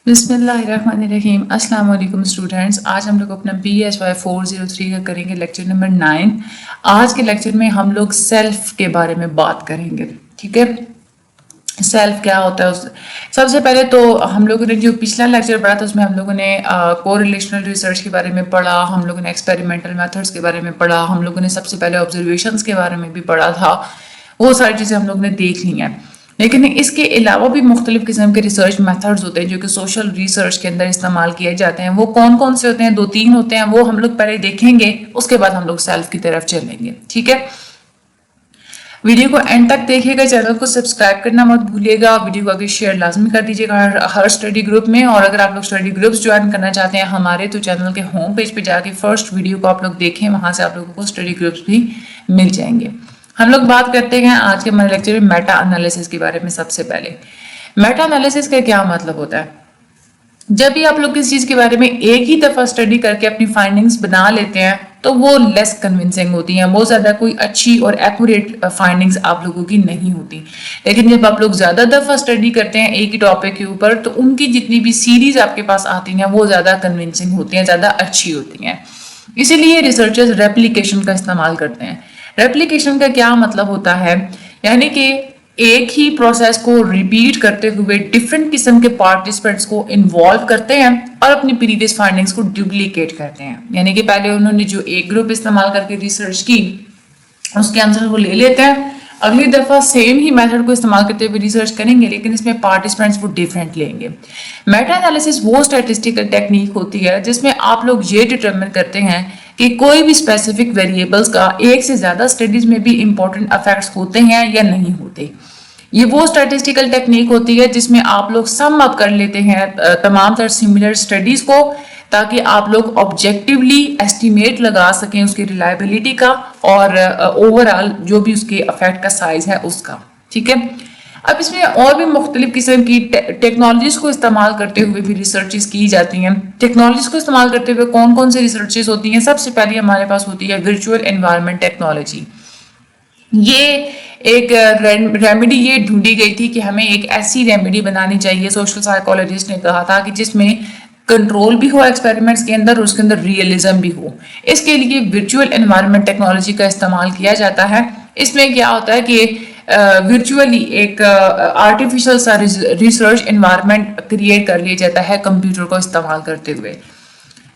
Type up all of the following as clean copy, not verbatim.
बिस्मिल्लाहिर्रहमानिर्रहीम। अस्सलाम वालेकुम स्टूडेंट्स। आज हम लोग अपना PHY 403 का करेंगे लेक्चर नंबर 9। आज के लेक्चर में हम लोग सेल्फ के बारे में बात करेंगे। ठीक है, सेल्फ क्या होता है सबसे पहले तो हम लोगों ने जो पिछला लेक्चर पढ़ा था उसमें हम लोगों ने कोरिलेशनल रिसर्च के बारे में पढ़ा, हम लोगों ने एक्सपेरिमेंटल मेथड्स के बारे में पढ़ा, हम लोगों ने सबसे पहले ऑब्जर्वेशंस के बारे में भी पढ़ा था। वो सारी चीज़ें हम लोगों ने देख ली हैं। लेकिन इसके अलावा भी मुख्तलिफ किस्म के रिसर्च मेथड्स होते हैं जो कि सोशल रिसर्च के अंदर इस्तेमाल किए जाते हैं। वो कौन कौन से होते हैं? 2-3 होते हैं, वो हम लोग पहले देखेंगे, उसके बाद हम लोग सेल्फ की तरफ चलेंगे। ठीक है, वीडियो को एंड तक देखिएगा, चैनल को सब्सक्राइब करना मत भूलिएगा, वीडियो को आगे शेयर लाजमी कर दीजिएगा हर स्टडी ग्रुप में। और अगर आप लोग स्टडी ग्रुप्स ज्वाइन करना चाहते हैं हमारे, तो चैनल के होम पेज पे जाके फर्स्ट वीडियो को आप लोग देखें, वहां से आप लोगों को स्टडी ग्रुप्स भी मिल जाएंगे। हम लोग बात करते हैं आज के हमारे लेक्चर में मेटा एनालिसिस के बारे में। सबसे पहले मेटा एनालिसिस का क्या मतलब होता है? जब भी आप लोग किसी चीज के बारे में एक ही दफा स्टडी करके अपनी फाइंडिंग्स बना लेते हैं तो वो लेस कन्विंसिंग होती हैं, बहुत ज्यादा कोई अच्छी और एक्यूरेट फाइंडिंग्स आप लोगों की नहीं होती। लेकिन जब आप लोग ज्यादा दफा स्टडी करते हैं एक ही टॉपिक के ऊपर, तो उनकी जितनी भी सीरीज आपके पास आती हैं वो ज्यादा कन्विंसिंग होती हैं, ज्यादा अच्छी होती हैं। इसीलिए रिसर्चर्स रेप्लिकेशन का इस्तेमाल करते हैं। रेप्लिकेशन का क्या मतलब होता है? यानी कि एक ही प्रोसेस को रिपीट करते हुए डिफरेंट किस्म के पार्टिसिपेंट्स को इन्वॉल्व करते हैं और अपनी प्रीवियस फाइंडिंग्स को डुप्लीकेट करते हैं। यानी कि पहले उन्होंने जो एक ग्रुप इस्तेमाल करके रिसर्च की उसके आंसर को ले लेते हैं, अगली दफा सेम ही मेथड को इस्तेमाल करते हुए रिसर्च करेंगे, लेकिन इसमें पार्टिसिपेंट्स वो डिफरेंट लेंगे। मेटा एनालिसिस वो स्टैटिस्टिकल टेक्निक होती है जिसमें आप लोग ये डिटरमिन करते हैं कि कोई भी स्पेसिफिक वेरिएबल्स का एक से ज्यादा स्टडीज में भी इंपॉर्टेंट इफेक्ट्स होते हैं या नहीं होते। ये वो स्टैटिस्टिकल टेक्निक होती है जिसमें आप लोग सम अप कर लेते हैं तमाम तरह सिमिलर स्टडीज को, ताकि आप लोग ऑब्जेक्टिवली एस्टिमेट लगा सकें उसकी रिलायबिलिटी का और ओवरऑल जो भी उसके इफेक्ट का साइज है उसका। ठीक है, अब इसमें और भी मुख्तलिफ किस्म की टेक्नोलॉजीज को इस्तेमाल करते हुए भी रिसर्चेस की जाती हैं। टेक्नोलॉजीज को इस्तेमाल करते हुए कौन कौन से रिसर्चेस होती हैं? सबसे पहले हमारे पास होती है वर्चुअल एनवायरनमेंट टेक्नोलॉजी। ये एक रेमेडी ये ढूंढी गई थी कि हमें एक ऐसी रेमेडी बनानी चाहिए, सोशल साइकोलॉजिस्ट ने कहा था, कि जिसमें कंट्रोल भी हो एक्सपेरिमेंट्स के अंदर और उसके अंदर रियलिज्म भी हो। इसके लिए वर्चुअल एनवायरनमेंट टेक्नोलॉजी का इस्तेमाल किया जाता है। इसमें क्या होता है कि वर्चुअली एक आर्टिफिशियल सा रिसर्च एनवायरनमेंट क्रिएट कर लिया जाता है कंप्यूटर को इस्तेमाल करते हुए।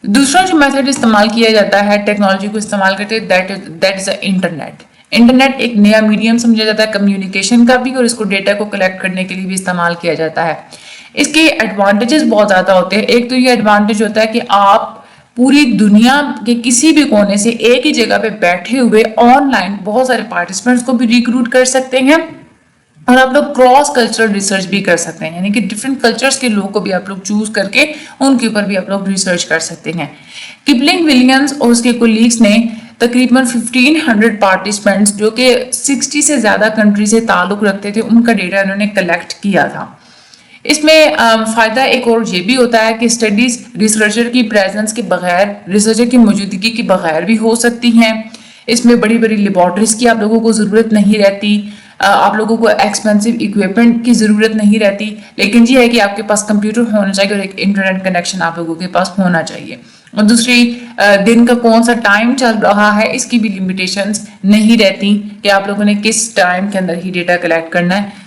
दूसरा जो मेथड इस्तेमाल किया जाता है टेक्नोलॉजी को इस्तेमाल करते हुए, that is the internet. Internet एक नया मीडियम समझा जाता है कम्युनिकेशन का भी, और इसको डेटा को कलेक्ट करने के लिए भी इस्तेमाल किया जाता है। इसके एडवांटेजेस बहुत ज्यादा होते हैं। एक तो ये एडवांटेज होता है कि आप पूरी दुनिया के किसी भी कोने से एक ही जगह पे बैठे हुए ऑनलाइन बहुत सारे पार्टिसिपेंट्स को भी रिक्रूट कर सकते हैं, और आप लोग क्रॉस कल्चरल रिसर्च भी कर सकते हैं। यानी कि डिफरेंट कल्चर्स के लोगों को भी आप लोग चूज करके उनके ऊपर भी आप लोग रिसर्च कर सकते हैं। किपलिंग विलियम्स और उसके कोलीग्स ने तकरीबन 1500 पार्टिसिपेंट्स जो कि 60 से ज्यादा कंट्री से ताल्लुक रखते थे, उनका डेटा इन्होंने कलेक्ट किया था। इसमें फायदा एक और ये भी होता है कि स्टडीज रिसर्चर की प्रेजेंस के बगैर, रिसर्चर की मौजूदगी के बगैर भी हो सकती हैं। इसमें बड़ी बड़ी लेबॉर्टरीज की आप लोगों को जरूरत नहीं रहती, आप लोगों को एक्सपेंसिव इक्विपमेंट की जरूरत नहीं रहती। लेकिन ये है कि आपके पास कंप्यूटर होना चाहिए और एक इंटरनेट कनेक्शन आप लोगों के पास होना चाहिए। और दूसरी, दिन का कौन सा टाइम चल रहा है इसकी भी लिमिटेशंस नहीं रहती कि आप लोगों ने किस टाइम के अंदर ही डेटा कलेक्ट करना है।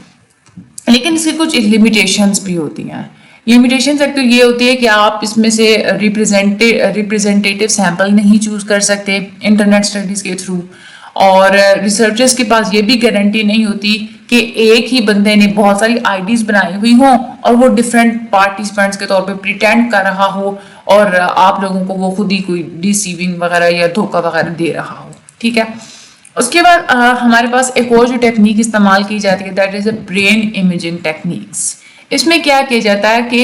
लेकिन इसकी कुछ लिमिटेशंस भी होती हैं। लिमिटेशंस एक तो ये होती है कि आप इसमें से रिप्रेजेंटेटिव सैंपल नहीं चूज कर सकते इंटरनेट स्टडीज के थ्रू, और रिसर्चर्स के पास ये भी गारंटी नहीं होती कि एक ही बंदे ने बहुत सारी आईडीज बनाई हुई हों और वो डिफरेंट पार्टिसिपेंट्स के तौर पे प्रिटेंड कर रहा हो और आप लोगों को वो खुद ही कोई डिसीविंग वगैरह या धोखा वगैरह दे रहा हो। ठीक है, उसके बाद हमारे पास एक और जो टेक्निक इस्तेमाल की जाती है, that is a brain imaging techniques. इसमें क्या किया जाता है कि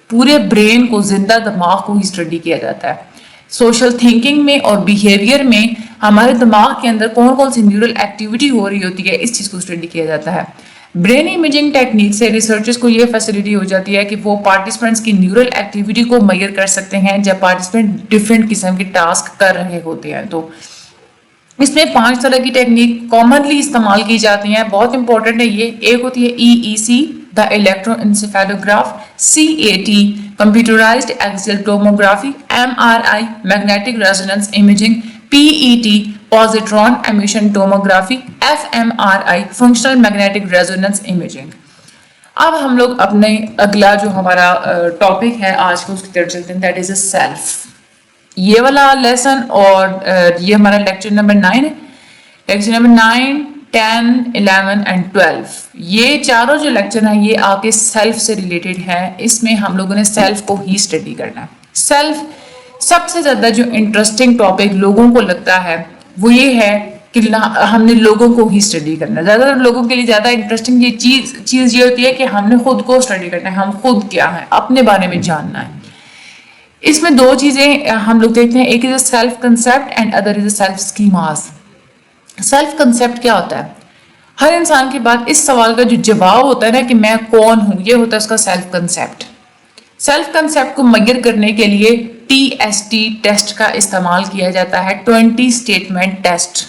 पूरे ब्रेन को, जिंदा दिमाग को ही स्टडी किया जाता है। सोशल थिंकिंग में और बिहेवियर में हमारे दिमाग के अंदर कौन कौन सी न्यूरल एक्टिविटी हो रही होती है, इस चीज को स्टडी किया जाता है। ब्रेन इमेजिंग टेक्निक से रिसर्चर्स को ये फैसिलिटी हो जाती है कि वो पार्टिसिपेंट्स की न्यूरल एक्टिविटी को मेजर कर सकते हैं जब पार्टिसिपेंट डिफरेंट किस्म के टास्क कर रहे होते हैं। तो इसमें 5 तरह की टेक्निक कॉमनली इस्तेमाल की जाती हैं, बहुत इंपॉर्टेंट है ये। एक होती है EEC, the electroencephalograph, CAT, computerized axial tomography, MRI, magnetic resonance imaging, PET, positron emission tomography, fMRI, functional magnetic resonance imaging. अब हम लोग अपने अगला जो हमारा टॉपिक है आज को उसकी तरफ चलते हैं, दैट इज अ सेल्फ। ये वाला लेसन और ये हमारा लेक्चर नंबर 9 है। लेक्चर नंबर 9, 10, 11 एंड 12 ये चारों जो लेक्चर हैं ये आपके सेल्फ से रिलेटेड है। इसमें हम लोगों ने सेल्फ को ही स्टडी करना है। सेल्फ सबसे ज्यादा जो इंटरेस्टिंग टॉपिक लोगों को लगता है वो ये है कि हमने लोगों को ही स्टडी करना है। ज्यादातर लोगों के लिए ज्यादा इंटरेस्टिंग ये चीज ये होती है कि हमने खुद को स्टडी करना है, हम खुद क्या है, अपने बारे में जानना है। इसमें दो चीजें हम लोग देखते हैं, एक is self concept and other is self schemas. Self concept क्या होता है? हर इंसान के बाद इस सवाल का जो जवाब होता है ना कि मैं कौन हूं, ये होता है उसका सेल्फ कंसेप्ट। सेल्फ कंसेप्ट को मेजर करने के लिए TST टेस्ट का इस्तेमाल किया जाता है, 20 स्टेटमेंट टेस्ट।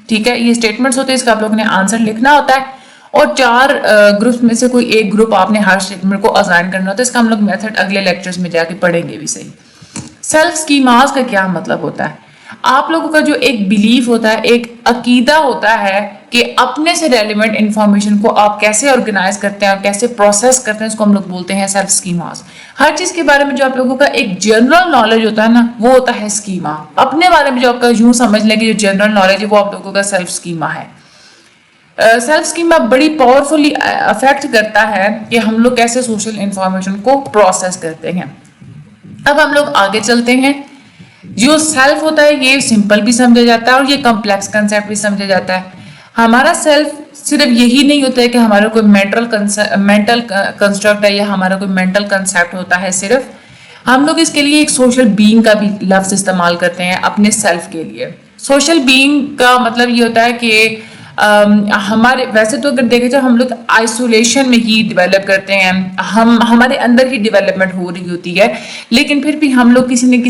ठीक है, ये स्टेटमेंट्स होते हैं, इसका आप लोगों ने आंसर लिखना होता है और 4 ग्रुप में से कोई एक ग्रुप आपने हर स्टेटमेंट को असाइन करना होता है। इसका हम लोग मेथड अगले लेक्चर्स में जाके पढ़ेंगे भी सही। सेल्फ स्कीमास का क्या मतलब होता है? आप लोगों का जो एक बिलीफ होता है, एक अकीदा होता है कि अपने से रेलिवेंट इंफॉर्मेशन को आप कैसे ऑर्गेनाइज करते हैं और कैसे प्रोसेस करते हैं, इसको हम लोग बोलते हैं सेल्फ स्कीमास। हर चीज के बारे में जो आप लोगों का एक जनरल नॉलेज होता है ना वो होता है स्कीमा। अपने बारे में जो आपका यूं समझ लें कि जो जनरल नॉलेज है वो आप लोगों का सेल्फ स्कीमा है। सेल्फ स्कीमा बड़ी पावरफुली अफेक्ट करता है कि हम लोग कैसे सोशल इंफॉर्मेशन को प्रोसेस करते हैं। अब हम लोग आगे चलते हैं। जो सेल्फ होता है ये सिंपल भी समझा जाता है और ये कॉम्प्लेक्स कंसेप्ट भी समझा जाता है। हमारा सेल्फ सिर्फ यही नहीं होता है कि हमारा कोई मेंटल कंस्ट्रक्ट है या हमारा कोई मेंटल कंसेप्ट होता है। सिर्फ हम लोग इसके लिए एक सोशल बीइंग का भी लफ्ज इस्तेमाल करते हैं अपने सेल्फ के लिए। सोशल बीइंग का मतलब ये होता है कि हमारे वैसे तो अगर देखें तो हम लोग आइसोलेशन में ही डेवलप करते हैं, हमारे अंदर ही डेवलपमेंट हो रही होती है, लेकिन फिर भी हम लोग किसी न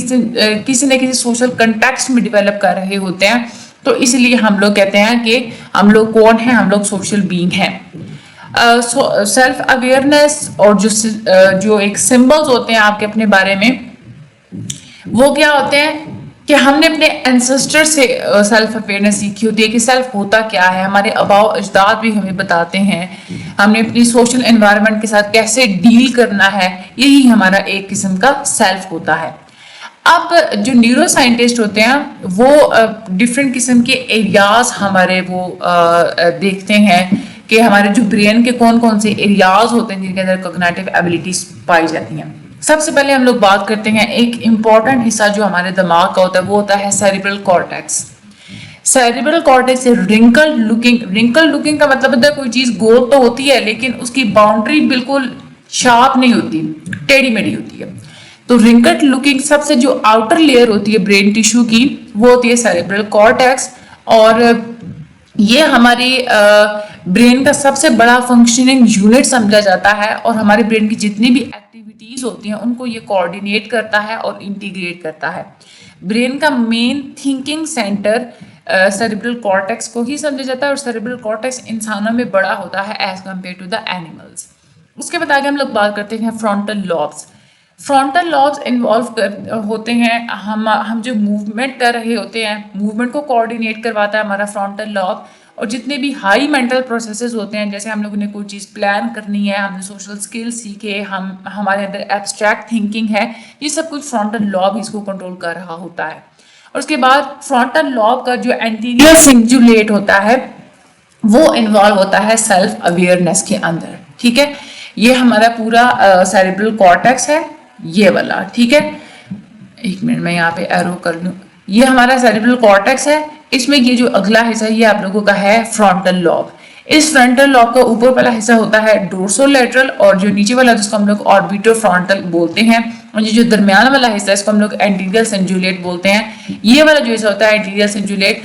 किसी सोशल कंटेक्स्ट में डेवलप कर रहे होते हैं। तो इसलिए हम लोग कहते हैं कि हम लोग कौन हैं, हम लोग सोशल बीइंग हैं। सेल्फ अवेयरनेस और जो एक सिंबल्स होते हैं आपके अपने बारे में वो क्या होते हैं कि हमने अपने एंसेस्टर से सेल्फ अवेयरनेस सीखी होती है कि सेल्फ होता क्या है। हमारे आबाओ अजदाद भी हमें बताते हैं हमने अपनी सोशल एनवायरनमेंट के साथ कैसे डील करना है, यही हमारा एक किस्म का सेल्फ होता है। अब जो न्यूरो साइंटिस्ट होते हैं वो डिफरेंट किस्म के एरियाज हमारे वो देखते हैं कि हमारे जो ब्रेन के कौन कौन से एरियाज होते हैं जिनके अंदर कॉग्निटिव एबिलिटीज पाई जाती हैं। सबसे पहले हम लोग बात करते हैं एक इम्पॉर्टेंट हिस्सा जो हमारे दिमाग का होता है वो होता है सेरिब्रल कॉर्टेक्स। सेरिब्रल कॉर्टेक्स से रिंकल लुकिंग का मतलब होता है कोई चीज गोल तो होती है लेकिन उसकी बाउंड्री बिल्कुल शार्प नहीं होती, टेढ़ी मेढ़ी होती है। तो रिंकल लुकिंग सबसे जो आउटर लेयर होती है ब्रेन टिश्यू की वो होती है सेरिब्रल कॉर्टेक्स, और ये हमारी ब्रेन का सबसे बड़ा फंक्शनिंग यूनिट समझा जाता है और हमारे ब्रेन की जितनी भी एक्टिविटीज होती हैं उनको ये कोऑर्डिनेट करता है और इंटीग्रेट करता है। ब्रेन का main thinking centre cerebral cortex को ही समझा जाता है और सेरिब्रल कॉर्टेक्स इंसानों में बड़ा होता है as compared to the animals. उसके बाद आगे हम लोग बात करते हैं frontal lobes. Frontal lobes involve होते हैं, हम जो मूवमेंट कर रहे होते हैं मूवमेंट को कोऑर्डिनेट करवाता है हमारा फ्रंटल लॉब, और जितने भी हाई मेंटल प्रोसेसेस होते हैं जैसे हम लोगों ने कोई चीज़ प्लान करनी है, हमने सोशल स्किल्स सीखे, हमारे अंदर एब्स्ट्रैक्ट थिंकिंग है, ये सब कुछ फ्रंटल लॉब इसको कंट्रोल कर रहा होता है। और उसके बाद फ्रंटल लॉब का जो एंटीरियर सिंजुलेट होता है वो इन्वॉल्व होता है सेल्फ अवेयरनेस के अंदर। ठीक है, ये हमारा पूरा सेरिब्रल कॉर्टेक्स है ये वाला। ठीक है, एक मिनट मैं यहाँ पे एरो कर लूँ। ये हमारा सेरिब्रल कॉर्टेक्स है, इसमें ये जो अगला हिस्सा ये आप लोगों का है फ्रंटल लॉब। इस फ्रंटल लॉब का ऊपर वाला हिस्सा होता है डोर्सोलेटरल और जो नीचे वाला जिसको हम लोग ऑर्बिटोफ्रंटल बोलते हैं, और ये जो दरमियान वाला हिस्सा इसको हम लोग एंटीरियर सिंजुलेट बोलते हैं। ये वाला जो हिस्सा होता है एंटीरियर सिंजुलेट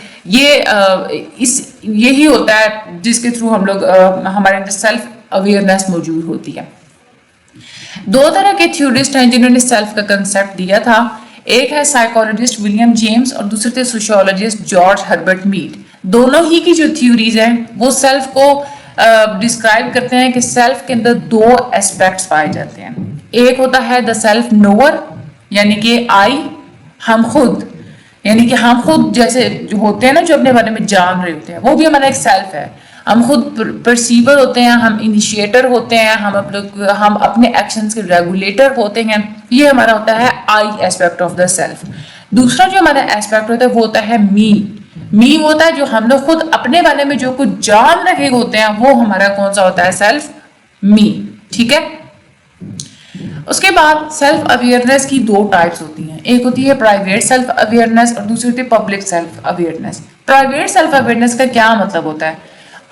यही होता है जिसके थ्रू हम लोग हमारे अंदर सेल्फ अवेयरनेस मौजूद होती है। दो तरह के थ्योरिस्ट हैं जिन्होंने सेल्फ का कंसेप्ट दिया था, एक है साइकोलॉजिस्ट विलियम जेम्स और दूसरे थे सोशियोलॉजिस्ट जॉर्ज हर्बर्ट मीड। दोनों ही की जो थ्योरीज हैं वो सेल्फ को डिस्क्राइब करते हैं कि सेल्फ के अंदर दो एस्पेक्ट्स पाए जाते हैं। एक होता है द सेल्फ नोअर, यानी कि आई, हम खुद, यानी कि हम खुद जैसे जो होते हैं ना, जो अपने बारे में जान रहे होते हैं, वो भी हमारा एक सेल्फ है। हम खुद परसीवर होते हैं, हम इनिशिएटर होते हैं, हम अपने एक्शंस के रेगुलेटर होते हैं। ये हमारा होता है आई एस्पेक्ट ऑफ द सेल्फ। दूसरा जो हमारा एस्पेक्ट होता है वो होता है मी। मी होता है जो हम लोग खुद अपने बारे में जो कुछ जान रहे होते हैं, वो हमारा कौन सा होता है, सेल्फ मी। ठीक है। उसके बाद सेल्फ अवेयरनेस की दो टाइप्स होती हैं, एक होती है प्राइवेट सेल्फ अवेयरनेस और दूसरी होती है public self awareness. Private self awareness का क्या मतलब होता है,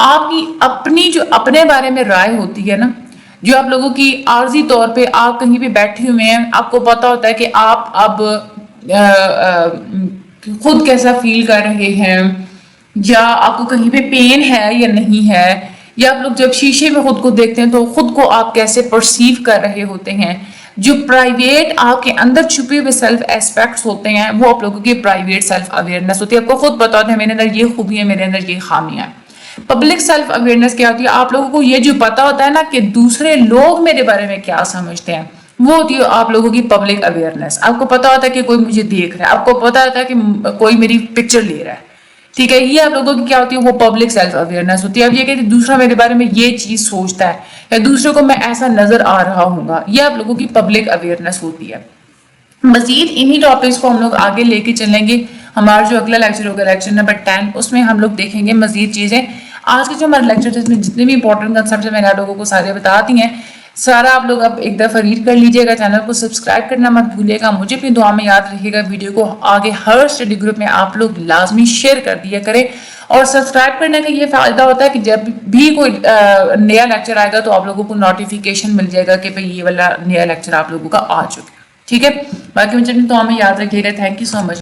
आपकी अपनी जो अपने बारे में राय होती है ना, जो आप लोगों की आर्जी तौर पे आप कहीं पे बैठे हुए हैं, आपको पता होता है कि आप अब खुद कैसा फील कर रहे हैं, या आपको कहीं पे पेन है या नहीं है, या आप लोग जब शीशे में खुद को देखते हैं तो खुद को आप कैसे परसीव कर रहे होते हैं। जो प्राइवेट आपके अंदर छुपे हुए सेल्फ एस्पेक्ट्स होते हैं, वो आप लोगों की प्राइवेट सेल्फ अवेयरनेस होती है। आपको खुद पता होता है मेरे अंदर ये खूबी है, मेरे अंदर ये खामियां है। पब्लिक सेल्फ अवेयरनेस क्या होती है, आप लोगों को ये जो पता होता है ना कि दूसरे लोग मेरे बारे में क्या समझते हैं, वो होती है आप लोगों की पब्लिक अवेयरनेस। आपको पता होता है कि कोई मुझे देख रहा है, आपको पता होता है कि कोई मेरी पिक्चर ले रहा है। ठीक है, ये आप लोगों की क्या होती है, वो पब्लिक सेल्फ अवेयरनेस होती है। अब ये कहते हैं दूसरा मेरे बारे में ये चीज सोचता है, या दूसरे को मैं ऐसा नजर आ रहा हूँ, ये आप लोगों की पब्लिक अवेयरनेस होती है। मजीद इन्हीं टॉपिक्स को हम लोग आगे लेके चलेंगे। हमारा जो अगला लेक्चर होगा लेक्चर नंबर 10, उसमें हम लोग देखेंगे मजीद चीजें। आज के जो हमारे लेक्चर जिसमें जितने भी इंपॉर्टेंट कंसेप्ट है मैंने आप लोगों को सारे बता दी हैं। सारा आप लोग अब एक दफ़ा रीड कर लीजिएगा, चैनल को सब्सक्राइब करना मत भूलिएगा, मुझे अपनी दुआ में याद रखिएगा। वीडियो को आगे हर स्टडी ग्रुप में आप लोग लाजमी शेयर कर दिया करें। और सब्सक्राइब करने का ये फायदा होता है कि जब भी कोई नया लेक्चर आएगा तो आप लोगों को नोटिफिकेशन मिल जाएगा कि भाई ये वाला नया लेक्चर आप लोगों का आ चुका है। ठीक है, बाकी मुझे अपनी दुआ में याद रखिएगा। Thank you so much.